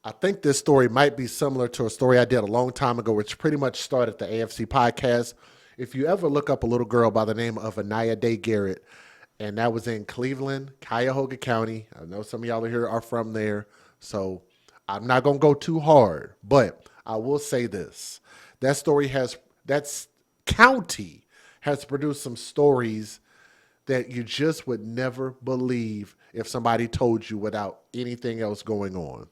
I think this story might be similar to a story I did a long time ago, which pretty much started the AFC podcast. If you ever look up a little girl by the name of Anaya Day Garrett, and that was in Cleveland, Cuyahoga County. I know some of y'all here are from there, so I'm not gonna go too hard, but I will say this: that story has that's county has produced some stories that you just would never believe if somebody told you without anything else going on.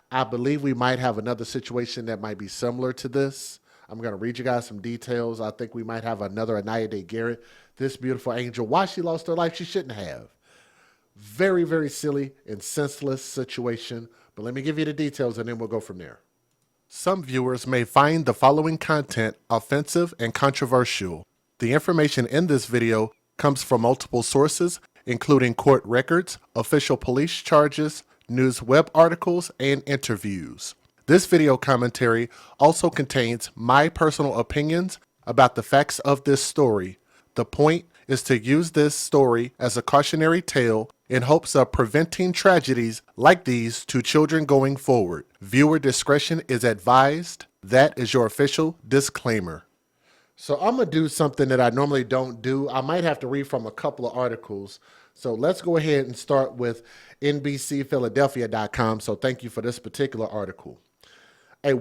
I believe we might have another situation that might be similar to this. I'm going to read you guys some details. I think we might have another Anaya Day Garrett. This beautiful angel, why she lost her life, she shouldn't have. Very, very silly and senseless situation. But let me give you the details and then we'll go from there. Some viewers may find the following content offensive and controversial. The information in this video comes from multiple sources, including court records, official police charges, news web articles, and interviews. This video commentary also contains my personal opinions about the facts of this story. The point is to use this story as a cautionary tale in hopes of preventing tragedies like these to children going forward. Viewer discretion is advised. That is your official disclaimer. So I'm going to do something that I normally don't do. I might have to read from a couple of articles. So let's go ahead and start with NBCPhiladelphia.com. So thank you for this particular article. A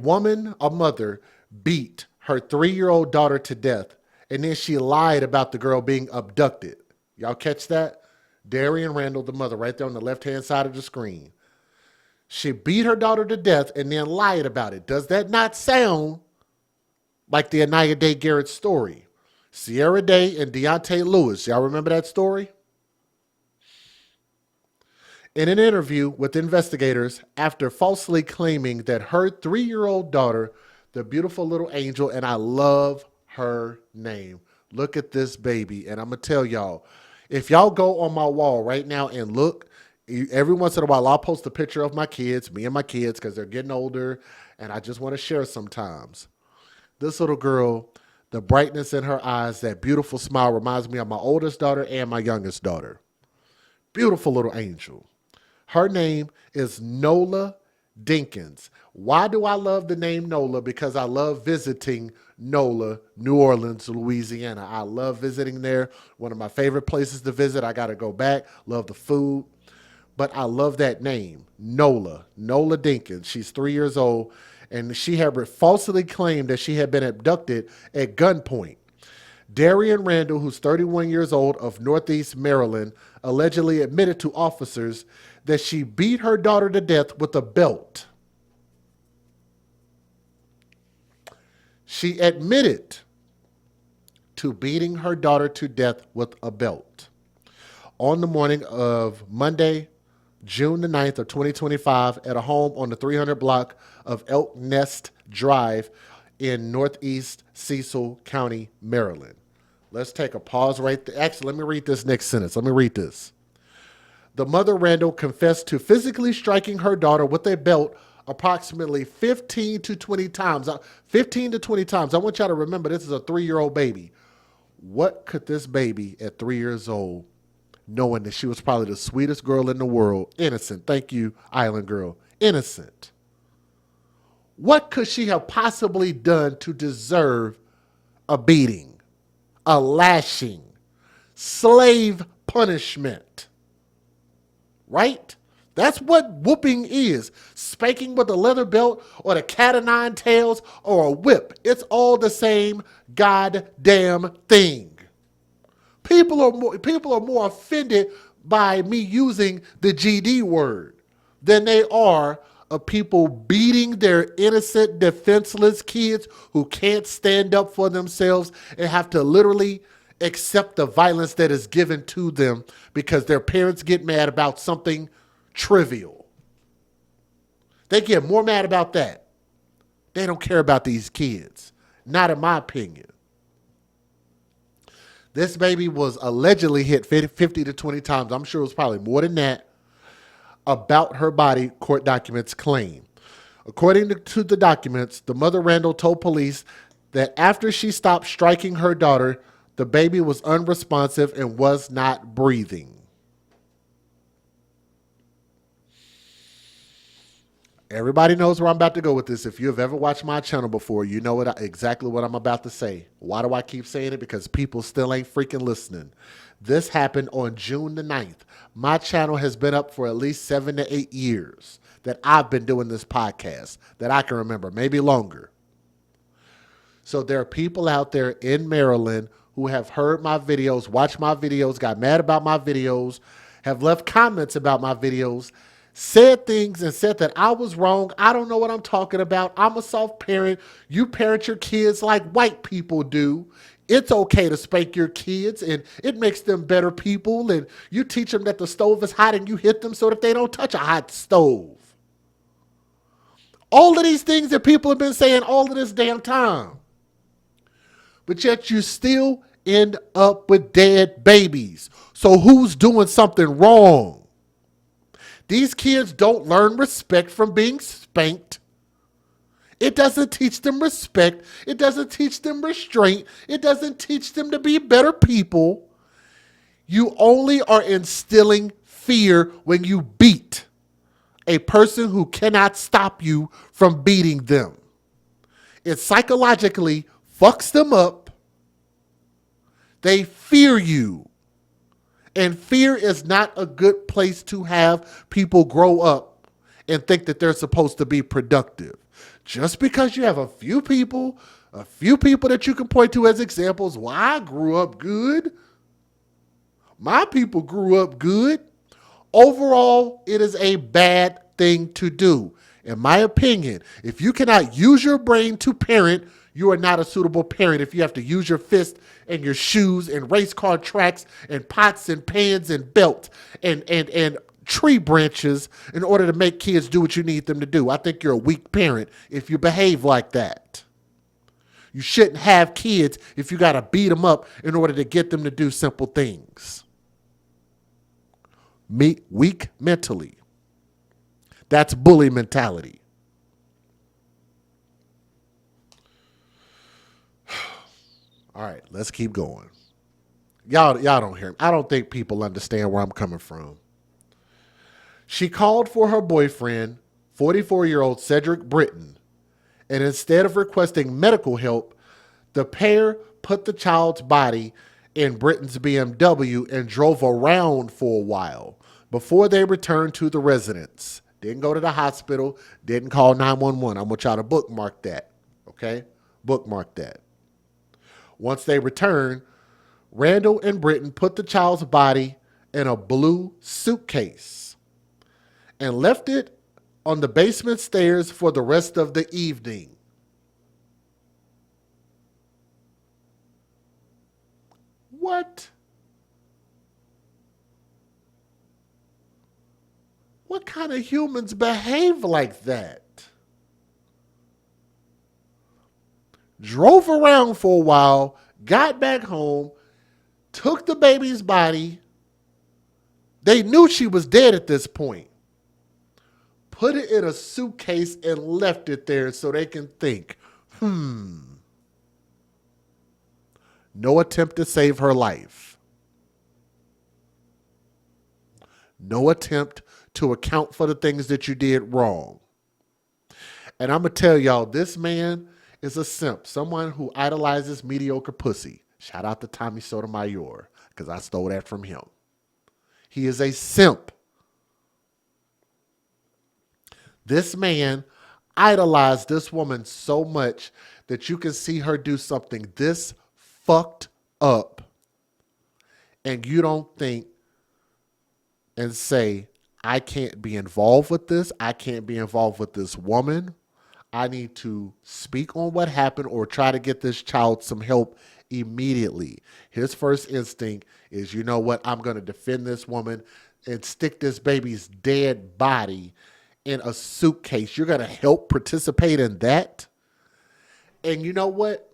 mother, beat her 3-year-old daughter to death, and then she lied about the girl being abducted. Y'all catch that? Darian Randall, the mother, right there on the left-hand side of the screen. She beat her daughter to death and then lied about it. Does that not sound like the Anaya Day Garrett story? Sierra Day and Deontay Lewis. Y'all remember that story? In an interview with investigators, after falsely claiming that her 3-year-old daughter, the beautiful little angel, and I love her name. Look at this baby. And I'm going to tell y'all, if y'all go on my wall right now and look, every once in a while I'll post a picture of my kids, me and my kids, because they're getting older, and I just want to share sometimes. This little girl, the brightness in her eyes, that beautiful smile reminds me of my oldest daughter and my youngest daughter. Beautiful little angel. Her name is Nola Dinkins. Why do I love the name Nola? Because I love visiting Nola, New Orleans, Louisiana. I love visiting there. One of my favorite places to visit. I got to go back. Love the food. But I love that name, Nola Dinkins. She's 3 years old, and she had falsely claimed that she had been abducted at gunpoint. Darian Randall, who's 31 years old, of Northeast Maryland, allegedly admitted to officers that she beat her daughter to death with a belt. She admitted to beating her daughter to death with a belt on the morning of Monday, June the 9th of 2025 at a home on the 300 block of Elk Nest Drive in Northeast Cecil County, Maryland. Let's take a pause right there. Actually, let me read this next sentence. Let me read this. The mother, Randall, confessed to physically striking her daughter with a belt approximately 15 to 20 times. 15 to 20 times. I want y'all to remember this is a 3-year-old baby. What could this baby at 3 years old, knowing that she was probably the sweetest girl in the world, innocent, thank you, Island Girl, innocent. What could she have possibly done to deserve a beating, a lashing, slave punishment? Right? That's what whooping is. Spanking with a leather belt or the cat o' nine tails or a whip. It's all the same goddamn thing. People are more offended by me using the GD word than they are of people beating their innocent, defenseless kids who can't stand up for themselves and have to literally accept the violence that is given to them because their parents get mad about something trivial. They get more mad about that. They don't care about these kids. Not in my opinion. This baby was allegedly hit 50 to 20 times. I'm sure it was probably more than that. About her body, court documents claim. According to the documents, the mother, Randall, told police that after she stopped striking her daughter, the baby was unresponsive and was not breathing. Everybody knows where I'm about to go with this. If you have ever watched my channel before, you know exactly what I'm about to say. Why do I keep saying it? Because people still ain't freaking listening. This happened on June the 9th. My channel has been up for at least 7 to 8 years that I've been doing this podcast, that I can remember, maybe longer. So there are people out there in Maryland who have heard my videos, watched my videos, got mad about my videos, have left comments about my videos, said things and said that I was wrong. I don't know what I'm talking about. I'm a soft parent. You parent your kids like white people do. It's okay to spank your kids, and it makes them better people. And you teach them that the stove is hot and you hit them so that they don't touch a hot stove. All of these things that people have been saying all of this damn time. But yet you still end up with dead babies. So who's doing something wrong? These kids don't learn respect from being spanked. It doesn't teach them respect. It doesn't teach them restraint. It doesn't teach them to be better people. You only are instilling fear when you beat a person who cannot stop you from beating them. It psychologically fucks them up. They fear you. And fear is not a good place to have people grow up and think that they're supposed to be productive. Just because you have a few people that you can point to as examples, well, I grew up good. My people grew up good. Overall, it is a bad thing to do. In my opinion, if you cannot use your brain to parent, you are not a suitable parent. If you have to use your fist and your shoes and race car tracks and pots and pans and belt and tree branches in order to make kids do what you need them to do, I think you're a weak parent if you behave like that. You shouldn't have kids if you got to beat them up in order to get them to do simple things. Weak mentally. That's bully mentality. All right, let's keep going. Y'all don't hear me. I don't think people understand where I'm coming from. She called for her boyfriend, 44-year-old Cedric Britton, and instead of requesting medical help, the pair put the child's body in Britton's BMW and drove around for a while before they returned to the residence. Didn't go to the hospital, didn't call 911. I want y'all to bookmark that, okay? Bookmark that. Once they returned, Randall and Britton put the child's body in a blue suitcase and left it on the basement stairs for the rest of the evening. What? What kind of humans behave like that? Drove around for a while, got back home, took the baby's body. They knew she was dead at this point. Put it in a suitcase and left it there so they can think, no attempt to save her life. No attempt to account for the things that you did wrong. And I'm going to tell y'all, this man is a simp, someone who idolizes mediocre pussy. Shout out to Tommy Sotomayor, because I stole that from him. He is a simp. This man idolized this woman so much that you can see her do something this fucked up, and you don't think and say, I can't be involved with this. I can't be involved with this woman. I need to speak on what happened or try to get this child some help immediately. His first instinct is, you know what? I'm going to defend this woman and stick this baby's dead body in a suitcase. You're going to help participate in that? And you know what?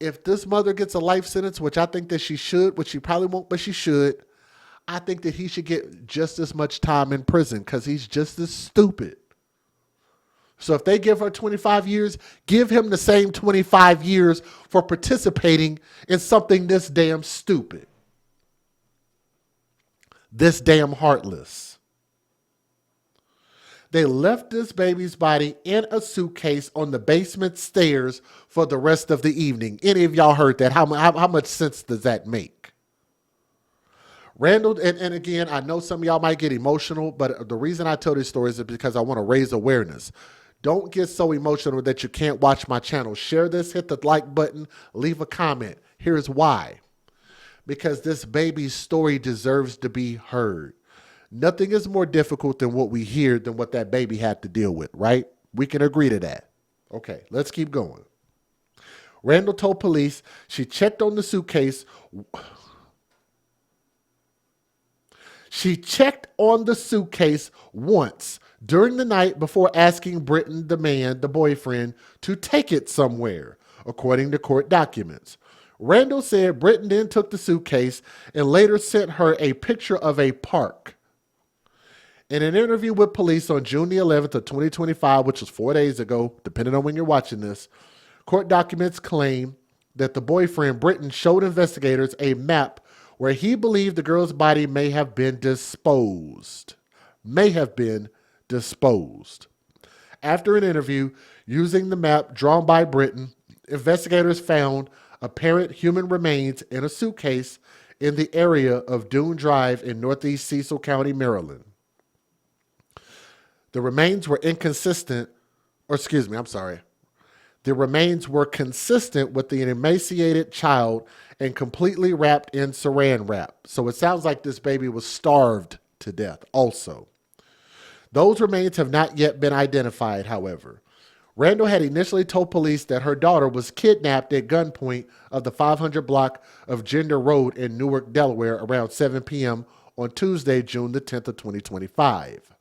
If this mother gets a life sentence, which I think that she should, which she probably won't, but she should, I think that he should get just as much time in prison because he's just as stupid. So if they give her 25 years, give him the same 25 years for participating in something this damn stupid. This damn heartless. They left this baby's body in a suitcase on the basement stairs for the rest of the evening. Any of y'all heard that? How much sense does that make? Randall, and again, I know some of y'all might get emotional, but the reason I tell these stories is because I want to raise awareness. Don't get so emotional that you can't watch my channel. Share this, hit the like button, leave a comment. Here's why. Because this baby's story deserves to be heard. Nothing is more difficult than what we hear than what that baby had to deal with, right? We can agree to that. Okay, let's keep going. Randall told police she checked on the suitcase. She checked on the suitcase once during the night before asking Britton, the boyfriend, to take it somewhere, according to court documents. Randall said Britton then took the suitcase and later sent her a picture of a park. In an interview with police on June the 11th of 2025, which was 4 days ago, depending on when you're watching this, court documents claim that the boyfriend, Britton, showed investigators a map where he believed the girl's body may have been disposed. After an interview using the map drawn by Britton, investigators found apparent human remains in a suitcase in the area of Dune Drive in northeast Cecil County, Maryland. The remains were consistent with the emaciated child and completely wrapped in saran wrap. So it sounds like this baby was starved to death also. Those remains have not yet been identified, however. Randall had initially told police that her daughter was kidnapped at gunpoint of the 500 block of Gender Road in Newark, Delaware around 7 p.m. on Tuesday, June the 10th of 2025.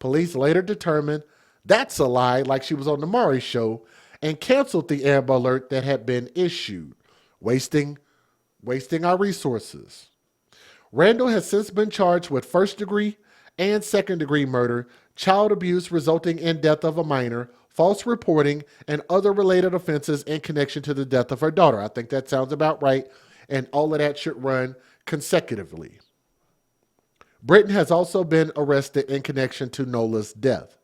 Police later determined that's a lie, like she was on the Maury show, and canceled the Amber Alert that had been issued, wasting our resources. Randall has since been charged with first-degree and second-degree murder, child abuse resulting in death of a minor, false reporting, and other related offenses in connection to the death of her daughter. I think that sounds about right, and all of that should run consecutively. Britton has also been arrested in connection to Nola's death.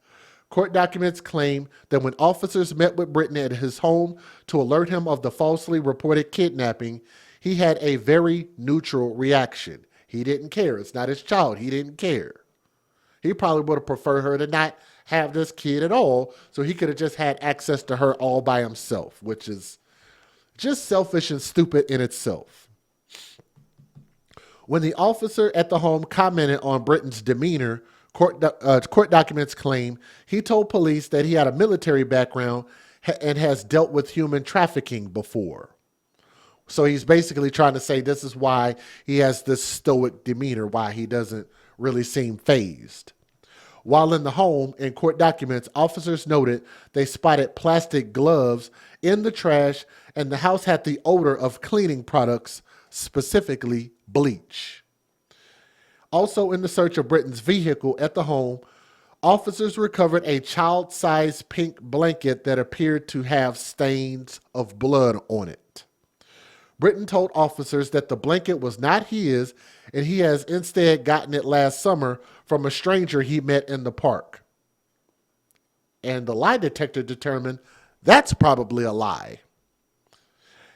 Court documents claim that when officers met with Britton at his home to alert him of the falsely reported kidnapping, he had a very neutral reaction. He didn't care. It's not his child. He didn't care. He probably would have preferred her to not have this kid at all, so he could have just had access to her all by himself, which is just selfish and stupid in itself. When the officer at the home commented on Britton's demeanor, court documents claim he told police that he had a military background and has dealt with human trafficking before. So he's basically trying to say this is why he has this stoic demeanor, why he doesn't really seem fazed. While in the home, in court documents, officers noted they spotted plastic gloves in the trash, and the house had the odor of cleaning products, specifically bleach. Also in the search of Britton's vehicle at the home, officers recovered a child-sized pink blanket that appeared to have stains of blood on it. Britton told officers that the blanket was not his, and he has instead gotten it last summer from a stranger he met in the park. And the lie detector determined that's probably a lie.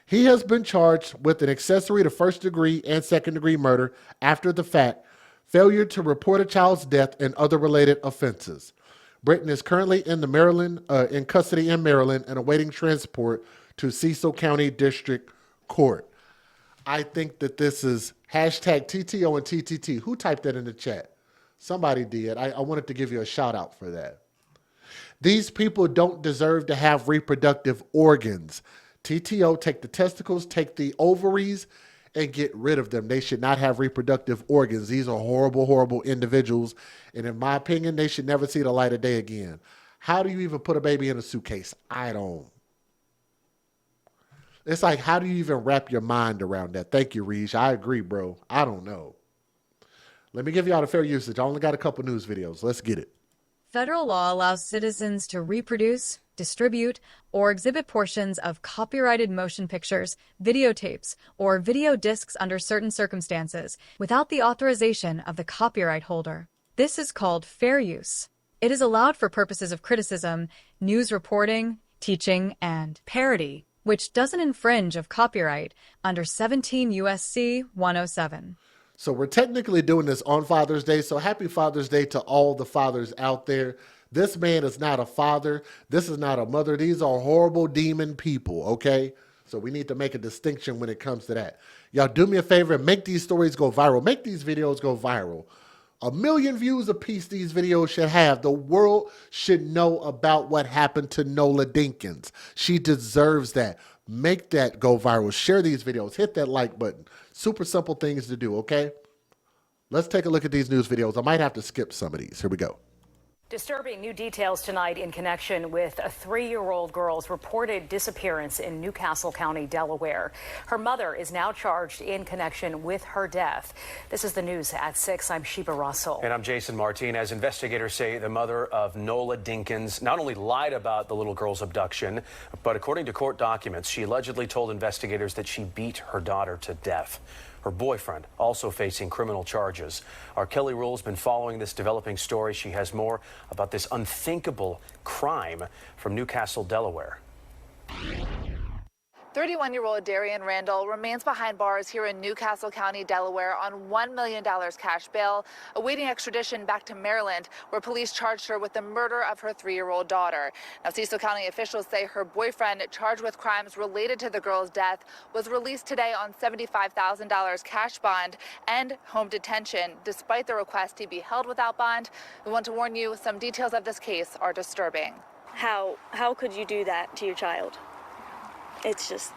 He has been charged with an accessory to first-degree and second-degree murder after the fact, failure to report a child's death, and other related offenses. Britton is currently in custody in Maryland and awaiting transport to Cecil County District Court. I think that this is hashtag TTO and TTT. Who typed that in the chat? Somebody did. I wanted to give you a shout out for that. These people don't deserve to have reproductive organs. TTO, take the testicles, take the ovaries, and get rid of them. They should not have reproductive organs. These are horrible, horrible individuals. And in my opinion, they should never see the light of day again. How do you even put a baby in a suitcase? I don't. It's like, how do you even wrap your mind around that? Thank you, Reej. I agree, bro. I don't know. Let me give y'all the fair usage. I only got a couple news videos. Let's get it. Federal law allows citizens to reproduce, distribute, or exhibit portions of copyrighted motion pictures, videotapes, or video discs under certain circumstances without the authorization of the copyright holder. This is called fair use. It is allowed for purposes of criticism, news reporting, teaching, and parody, which doesn't infringe of copyright under 17 USC 107. So we're technically doing this on Father's Day. So happy Father's Day to all the fathers out there. This man is not a father. This is not a mother. These are horrible demon people, okay? So we need to make a distinction when it comes to that. Y'all do me a favor and make these stories go viral. Make these videos go viral. 1 million views a piece these videos should have. The world should know about what happened to Nola Dinkins. She deserves that. Make that go viral. Share these videos. Hit that like button. Super simple things to do, okay? Let's take a look at these news videos. I might have to skip some of these. Here we go. Disturbing new details tonight in connection with a 3-year-old girl's reported disappearance in Newcastle County, Delaware. Her mother is now charged in connection with her death. This is the news at 6. I'm Sheba Russell. And I'm Jason Martinez. Investigators say the mother of Nola Dinkins not only lied about the little girl's abduction, but according to court documents, she allegedly told investigators that she beat her daughter to death. Her boyfriend also facing criminal charges. Our Kelly Rule's been following this developing story. She has more about this unthinkable crime from Newcastle, Delaware. 31-year-old Darian Randall remains behind bars here in Newcastle County, Delaware on $1 million cash bail, awaiting extradition back to Maryland, where police charged her with the murder of her 3-year-old daughter. Now, Cecil County officials say her boyfriend, charged with crimes related to the girl's death, was released today on $75,000 cash bond and home detention, despite the request he be held without bond. We want to warn you, some details of this case are disturbing. How could you do that to your child? It's just,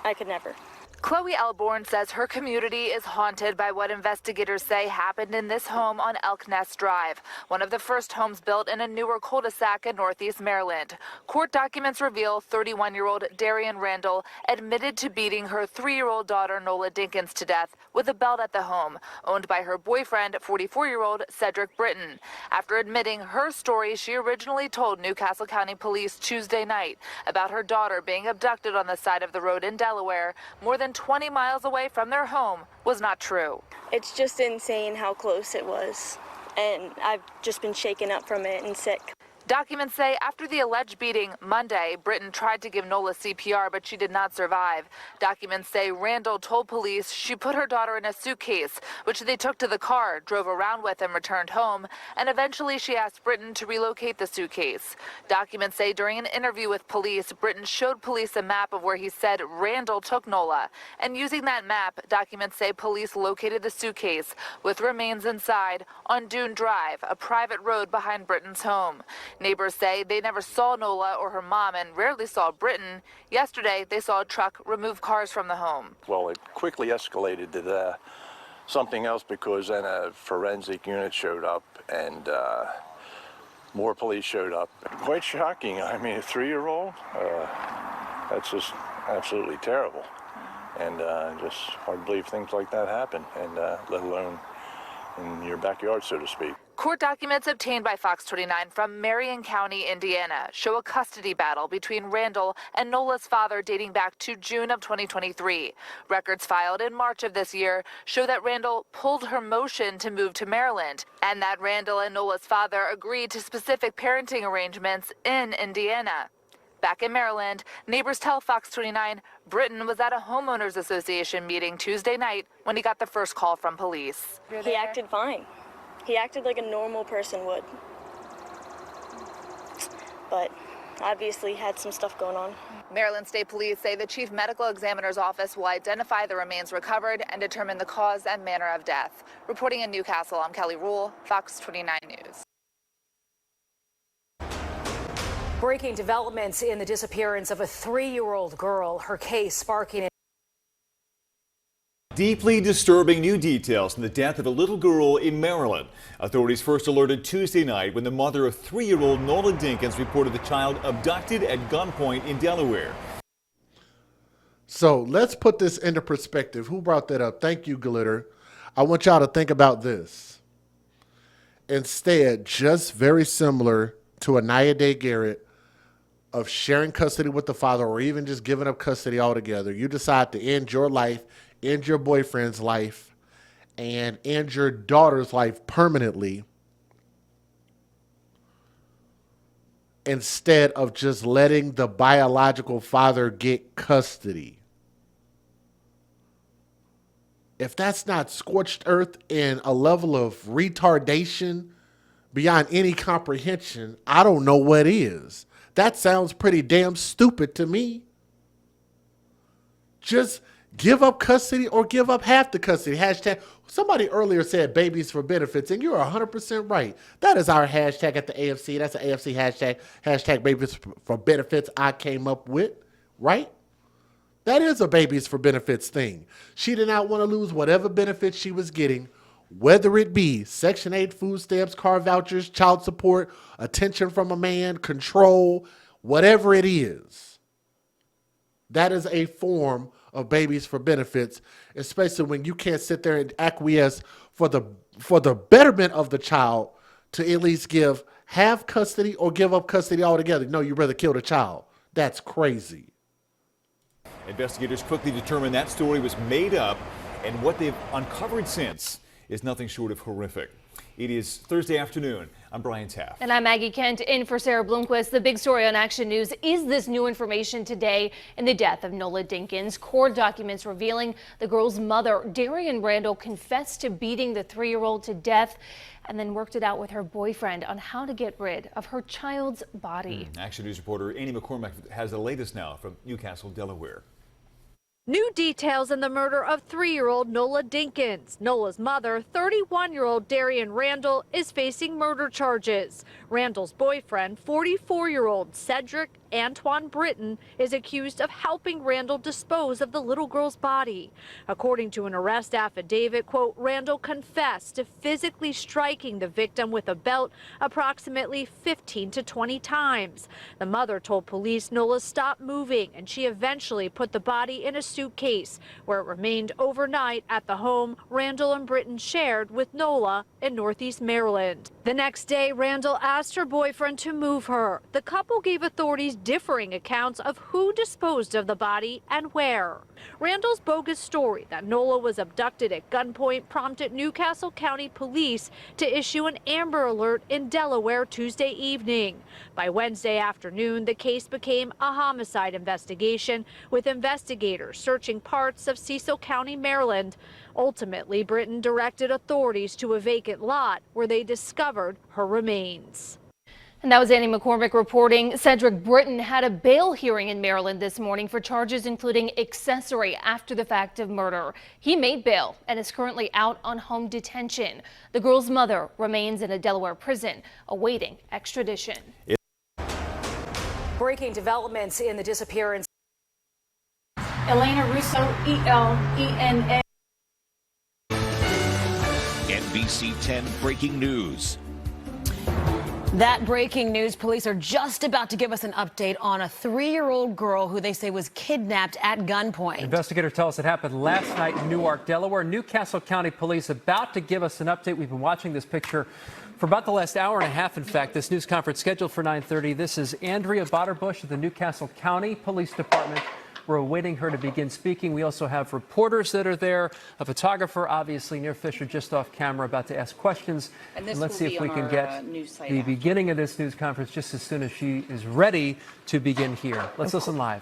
I could never. Chloe Elborn says her community is haunted by what investigators say happened in this home on Elk Nest Drive, one of the first homes built in a newer cul-de-sac in Northeast Maryland. Court documents reveal 31-year-old Darian Randall admitted to beating her 3-year-old daughter Nola Dinkins to death with a belt at the home, owned by her boyfriend, 44-year-old Cedric Britton. After admitting her story, she originally told Newcastle County Police Tuesday night about her daughter being abducted on the side of the road in Delaware, more than 20 miles away from their home, was not true. It's just insane how close it was, and I've just been shaken up from it and sick. Documents say after the alleged beating Monday, Britton tried to give Nola CPR, but she did not survive. Documents say Randall told police she put her daughter in a suitcase, which they took to the car, drove around with, and returned home, and eventually she asked Britton to relocate the suitcase. Documents say during an interview with police, Britton showed police a map of where he said Randall took Nola, and using that map, documents say police located the suitcase with remains inside on Dune Drive, a private road behind Britton's home. Neighbors say they never saw Nola or her mom and rarely saw Britton. Yesterday, they saw a truck remove cars from the home. Well, it quickly escalated to something else because then a forensic unit showed up and more police showed up. Quite shocking. I mean, a 3-year-old, that's just absolutely terrible. And just hard to believe things like that happen, and let alone in your backyard, so to speak. Court documents obtained by Fox 29 from Marion County, Indiana, show a custody battle between Randall and Nola's father dating back to June of 2023. Records filed in March of this year show that Randall pulled her motion to move to Maryland, and that Randall and Nola's father agreed to specific parenting arrangements in Indiana. Back in Maryland, neighbors tell Fox 29 Britton was at a homeowners association meeting Tuesday night when he got the first call from police. He acted fine. He acted like a normal person would. But obviously had some stuff going on. Maryland State Police say the chief medical examiner's office will identify the remains recovered and determine the cause and manner of death. Reporting in Newcastle, I'm Kelly Rule, Fox 29 News. Breaking developments in the disappearance of a 3-year-old girl, her case sparking Deeply disturbing new details in the death of a little girl in Maryland. Authorities first alerted Tuesday night when the mother of 3-year-old Nola Dinkins reported the child abducted at gunpoint in Delaware. So let's put this into perspective. Who brought that up? Thank you, Glitter. I want y'all to think about this. Instead, just very similar to Anaya Day Garrett, of sharing custody with the father or even just giving up custody altogether, you decide to end your life, end your boyfriend's life, and end your daughter's life permanently. instead of just letting the biological father get custody. If that's not scorched earth and a level of retardation beyond any comprehension, I don't know what is. That sounds pretty damn stupid to me. Just give up custody or give up half the custody. Hashtag. Somebody earlier said babies for benefits, and you're 100% right. That is our hashtag at the AFC. That's an AFC hashtag. Hashtag babies for benefits I came up with, right? That is a babies for benefits thing. She did not want to lose whatever benefits she was getting, whether it be Section 8 food stamps, car vouchers, child support, attention from a man, control, whatever it is. That is a form of babies for benefits, especially when you can't sit there and acquiesce for the betterment of the child to at least give half custody or give up custody altogether. No, you'd rather kill the child. That's crazy. Investigators quickly determined that story was made up, and what they've uncovered since is nothing short of horrific. It is Thursday afternoon. I'm Brian Taft. And I'm Maggie Kent, in for Sarah Bloomquist. The big story on Action News is this new information today in the death of Nola Dinkins. Court documents revealing the girl's mother, Darian Randall, confessed to beating the 3-year-old to death and then worked it out with her boyfriend on how to get rid of her child's body. Action News reporter Annie McCormick has the latest now from Newcastle, Delaware. New details in the murder of 3-year-old Nola Dinkins. Nola's mother, 31-year-old Darian Randall, is facing murder charges. Randall's boyfriend, 44-year-old Cedric Antoine Britton, is accused of helping Randall dispose of the little girl's body. According to an arrest affidavit, quote, Randall confessed to physically striking the victim with a belt approximately 15 to 20 times. The mother told police Nola stopped moving, and she eventually put the body in a suitcase, where it remained overnight at the home Randall and Britton shared with Nola in Northeast Maryland. The next day, Randall asked her boyfriend to move her. The couple gave authorities differing accounts of who disposed of the body and where. Randall's bogus story that Nola was abducted at gunpoint prompted Newcastle County Police to issue an Amber Alert in Delaware Tuesday evening. By Wednesday afternoon, the case became a homicide investigation, with investigators searching parts of Cecil County, Maryland. Ultimately, Britton directed authorities to a vacant lot where they discovered her remains. And that was Annie McCormick reporting. Cedric Britton had a bail hearing in Maryland this morning for charges including accessory after the fact of murder. He made bail and is currently out on home detention. The girl's mother remains in a Delaware prison awaiting extradition. Breaking developments in the disappearance. Elena Russo, ELENA. NBC 10 breaking news. That breaking news, police are just about to give us an update on a 3-year-old girl who they say was kidnapped at gunpoint. Investigators tell us it happened last night in Newark, Delaware. Newcastle County Police about to give us an update. We've been watching this picture for about the last hour and a half. In fact, this news conference scheduled for 9:30. This is Andrea Botterbush of the Newcastle County Police Department. We're awaiting her to begin speaking. We also have reporters that are there, a photographer, obviously, near Fisher, just off camera, about to ask questions. And let's see if we can get the beginning of this news conference just as soon as she is ready to begin here. Let's listen live.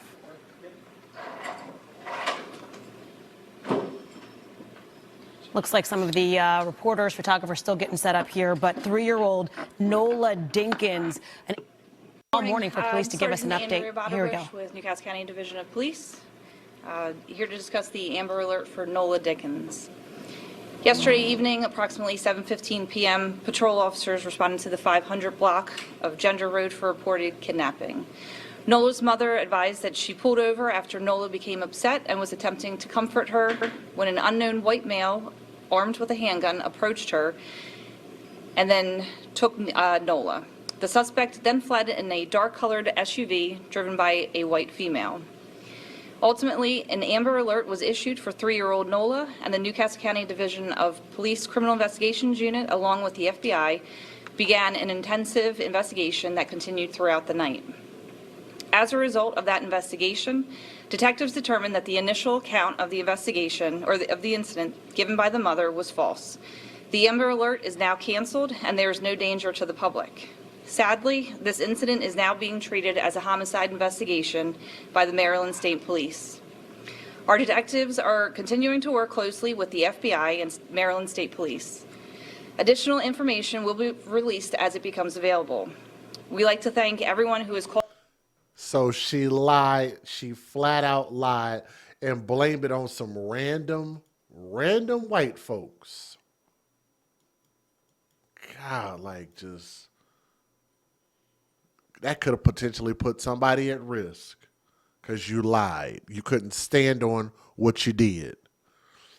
Looks like some of the reporters, photographers still getting set up here, but 3-year-old Nola Dinkins, all morning for police to give us an update. Here we go. With Newcastle County Division of Police, here to discuss the Amber Alert for Nola Dinkins. Yesterday evening, approximately 7:15 p.m., patrol officers responded to the 500 block of Gender Road for reported kidnapping. Nola's mother advised that she pulled over after Nola became upset and was attempting to comfort her when an unknown white male armed with a handgun approached her and then took Nola. The suspect then fled in a dark-colored SUV driven by a white female. Ultimately, an Amber Alert was issued for 3-year-old Nola, and the Newcastle County Division of Police Criminal Investigations Unit, along with the FBI, began an intensive investigation that continued throughout the night. As a result of that investigation, detectives determined that the initial account of the investigation, or of the incident given by the mother, was false. The Amber Alert is now canceled, and there is no danger to the public. Sadly, this incident is now being treated as a homicide investigation by the Maryland State Police. Our detectives are continuing to work closely with the FBI and Maryland State Police. Additional information will be released as it becomes available. We like to thank everyone who has called. So she lied. She flat out lied and blamed it on some random white folks. God, like just that could have potentially put somebody at risk because you lied. You couldn't stand on what you did.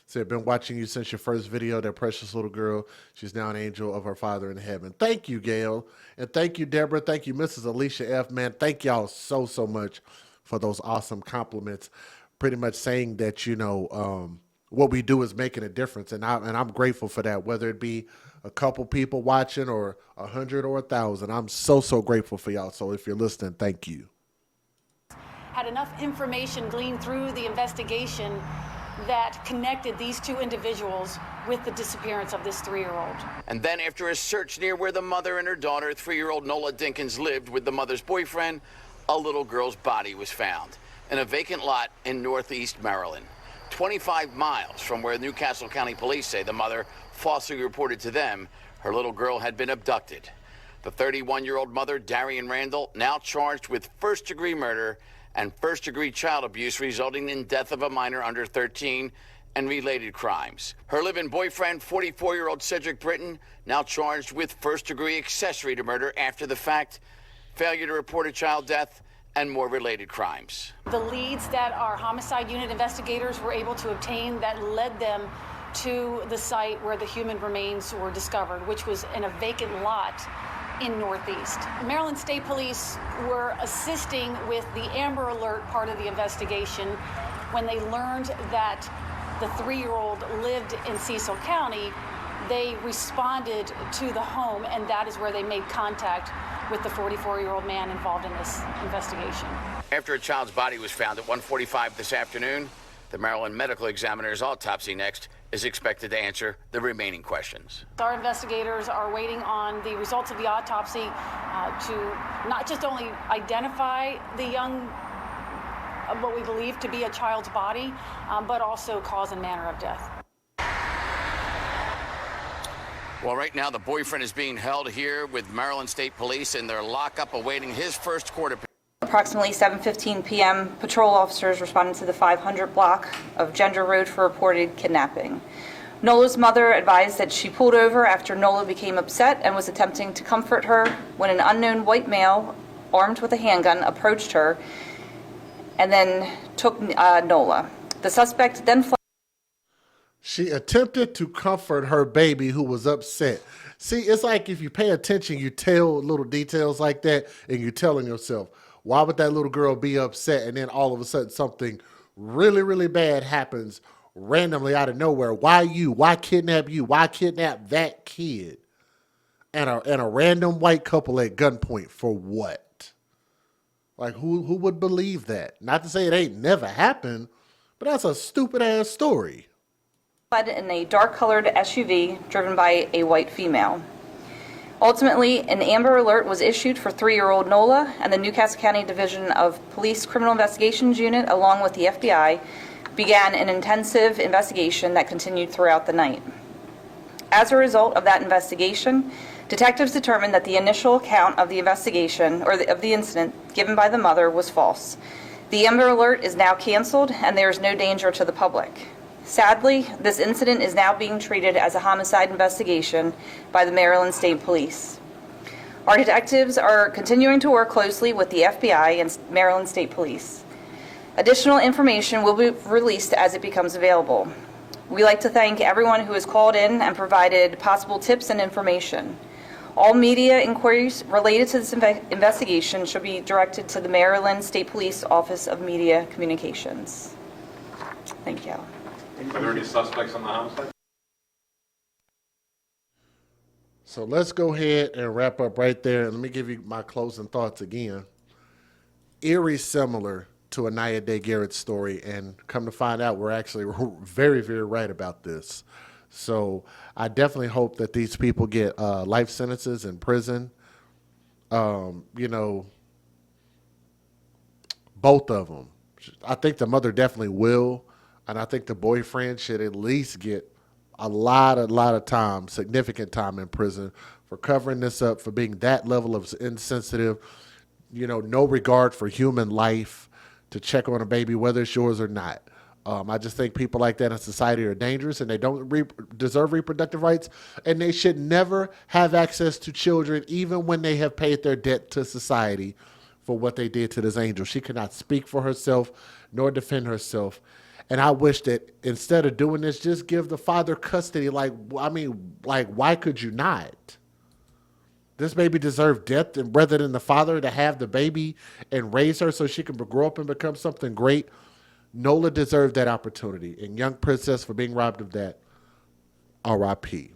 So I've been watching you since your first video, that precious little girl. She's now an angel of her Father in heaven. Thank you, Gail. And thank you, Deborah. Thank you, Mrs. Alicia F. Man, thank y'all so much for those awesome compliments. Pretty much saying that, you know, what we do is making a difference. And I'm grateful for that, whether it be a couple people watching or 100 or 1,000. I'm so grateful for y'all. So if you're listening, thank you. Had enough information gleaned through the investigation that connected these two individuals with the disappearance of this 3-year-old. And then after a search near where the mother and her daughter, 3-year-old Nola Dinkins, lived with the mother's boyfriend, a little girl's body was found in a vacant lot in northeast Maryland, 25 miles from where Newcastle County Police say the mother falsely reported to them her little girl had been abducted. The 31-year-old mother, Darian Randall, now charged with first-degree murder and first-degree child abuse resulting in death of a minor under 13 and related crimes. Her live-in boyfriend, 44-year-old Cedric Britton, now charged with first-degree accessory to murder after the fact, failure to report a child death, and more related crimes. The leads that our homicide unit investigators were able to obtain that led them to the site where the human remains were discovered, which was in a vacant lot in Northeast. Maryland State Police were assisting with the Amber Alert part of the investigation when they learned that the 3-year-old lived in Cecil County. They responded to the home, and that is where they made contact with the 44-year-old man involved in this investigation. After a child's body was found at 1:45 this afternoon, the Maryland medical examiner's autopsy next is expected to answer the remaining questions. Our investigators are waiting on the results of the autopsy to not just only identify the young, what we believe to be a child's body, but also cause and manner of death. Well, right now the boyfriend is being held here with Maryland State Police in their lockup awaiting his first court appearance. Approximately 7:15 p.m., patrol officers responded to the 500 block of Gender Road for reported kidnapping. Nola's mother advised that she pulled over after Nola became upset and was attempting to comfort her when an unknown white male armed with a handgun approached her and then took Nola. The suspect then fled. She attempted to comfort her baby who was upset. See, it's like if you pay attention, you tell little details like that, and you're telling yourself, why would that little girl be upset? And then all of a sudden something really bad happens randomly out of nowhere. Why you? Why kidnap you? Why kidnap that kid? And a random white couple at gunpoint for what? Like who would believe that? Not to say it ain't never happened, but that's a stupid ass story. Fled in a dark-colored SUV driven by a white female. Ultimately, an Amber Alert was issued for 3-year-old Nola, and the Newcastle County Division of Police Criminal Investigations Unit, along with the FBI, began an intensive investigation that continued throughout the night. As a result of that investigation, detectives determined that the initial account of the investigation, or of the incident given by the mother, was false. The Amber Alert is now canceled, and there is no danger to the public. Sadly, this incident is now being treated as a homicide investigation by the Maryland State Police. Our detectives are continuing to work closely with the FBI and Maryland State Police. Additional information will be released as it becomes available. We like to thank everyone who has called in and provided possible tips and information. All media inquiries related to this investigation should be directed to the Maryland State Police Office of Media Communications. Thank you. Are there any suspects on the homicide? So let's go ahead and wrap up right there. Let me give you my closing thoughts again. Eerie similar to Anaya Day Garrett's story, and come to find out we're actually very right about this. So I definitely hope that these people get life sentences in prison. You know, both of them. I think the mother definitely will, and I think the boyfriend should at least get a lot of time, significant time in prison for covering this up, for being that level of insensitive. You know, no regard for human life, to check on a baby whether it's yours or not. I just think people like that in society are dangerous, and they don't deserve reproductive rights, and they should never have access to children, even when they have paid their debt to society for what they did to this angel. She cannot speak for herself nor defend herself. And I wish that instead of doing this, just give the father custody. Like, I mean, like, why could you not? This baby deserved death, and rather than the father to have the baby and raise her so she can grow up and become something great, Nola deserved that opportunity. And young princess, for being robbed of that, R.I.P.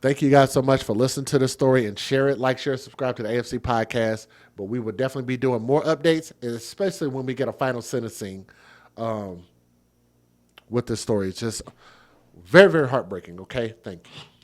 Thank you guys so much for listening to this story, and share it, like, share, subscribe to the AFC podcast. But we will definitely be doing more updates, especially when we get a final sentencing with this story. It's just very, very heartbreaking. Okay. Thank you.